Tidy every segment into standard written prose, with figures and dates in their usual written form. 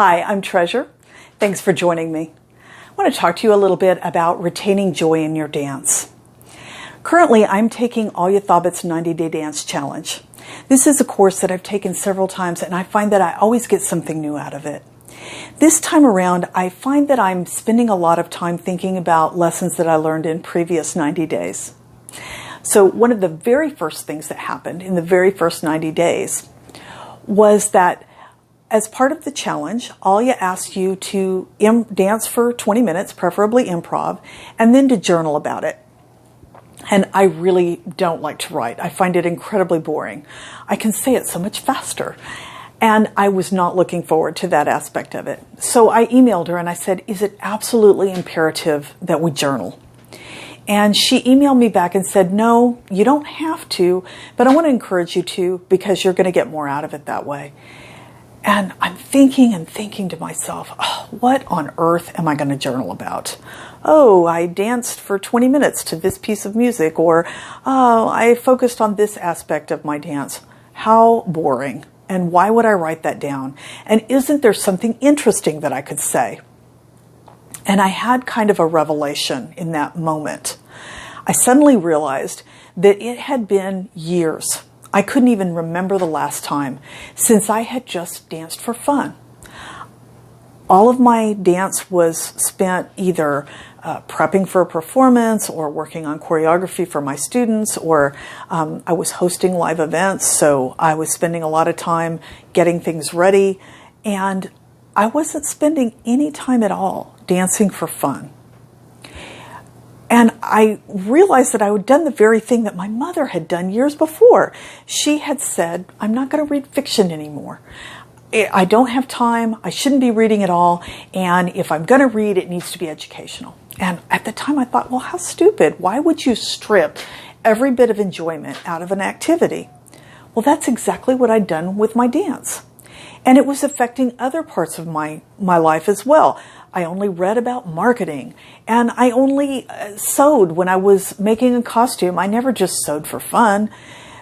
Hi, I'm Treasure. Thanks for joining me. I want to talk to you a little bit about retaining joy in your dance. Currently, I'm taking Alia Thabit's 90-Day Dance Challenge. This is a course that I've taken several times, and I find that I always get something new out of it. This time around, I find that I'm spending a lot of time thinking about lessons that I learned in previous 90 days. So one of the very first things that happened in the very first 90 days was that as part of the challenge, Alia asked you to dance for 20 minutes, preferably improv, and then to journal about it. And I really don't like to write. I find it incredibly boring. I can say it so much faster. And I was not looking forward to that aspect of it. So I emailed her and I said, is it absolutely imperative that we journal? And she emailed me back and said, no, you don't have to, but I want to encourage you to because you're going to get more out of it that way. And I'm thinking to myself, oh, what on earth am I going to journal about? Oh, I danced for 20 minutes to this piece of music, or oh, I focused on this aspect of my dance. How boring. And why would I write that down? And isn't there something interesting that I could say? And I had kind of a revelation in that moment. I suddenly realized that it had been years. I couldn't even remember the last time since I had just danced for fun. All of my dance was spent either prepping for a performance or working on choreography for my students, or I was hosting live events, so I was spending a lot of time getting things ready, and I wasn't spending any time at all dancing for fun. And I realized that I had done the very thing that my mother had done years before. She had said, I'm not going to read fiction anymore. I don't have time. I shouldn't be reading at all. And if I'm going to read, it needs to be educational. And at the time I thought, well, how stupid. Why would you strip every bit of enjoyment out of an activity? Well, that's exactly what I'd done with my dance. And it was affecting other parts of my life as well. I only read about marketing, and I only sewed when I was making a costume. I never just sewed for fun.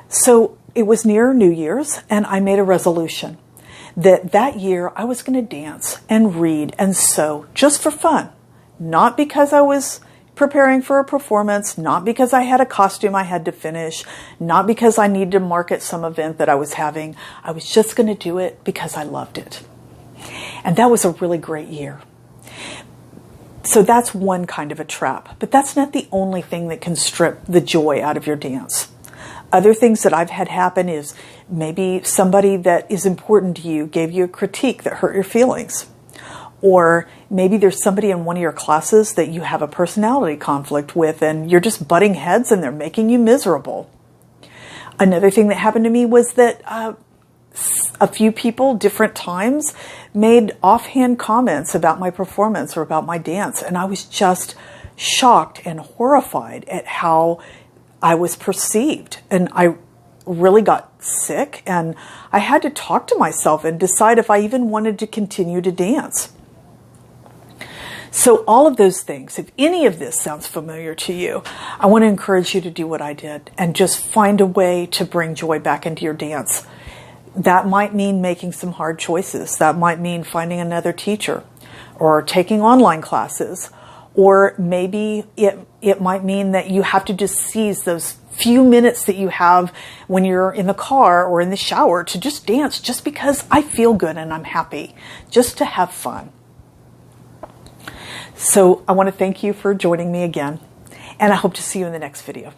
So it was near New Year's, and I made a resolution that year I was going to dance and read and sew just for fun. Not because I was preparing for a performance, not because I had a costume I had to finish, not because I needed to market some event that I was having. I was just going to do it because I loved it. And that was a really great year. So that's one kind of a trap, but that's not the only thing that can strip the joy out of your dance. Other things that I've had happen is maybe somebody that is important to you gave you a critique that hurt your feelings. Or maybe there's somebody in one of your classes that you have a personality conflict with and you're just butting heads and they're making you miserable. Another thing that happened to me was that a few people, different times, made offhand comments about my performance or about my dance. And I was just shocked and horrified at how I was perceived. And I really got sick. And I had to talk to myself and decide if I even wanted to continue to dance. So all of those things, if any of this sounds familiar to you, I want to encourage you to do what I did and just find a way to bring joy back into your dance. That might mean making some hard choices. That might mean finding another teacher or taking online classes. Or maybe it might mean that you have to just seize those few minutes that you have when you're in the car or in the shower to just dance just because I feel good and I'm happy, just to have fun. So I want to thank you for joining me again, and I hope to see you in the next video.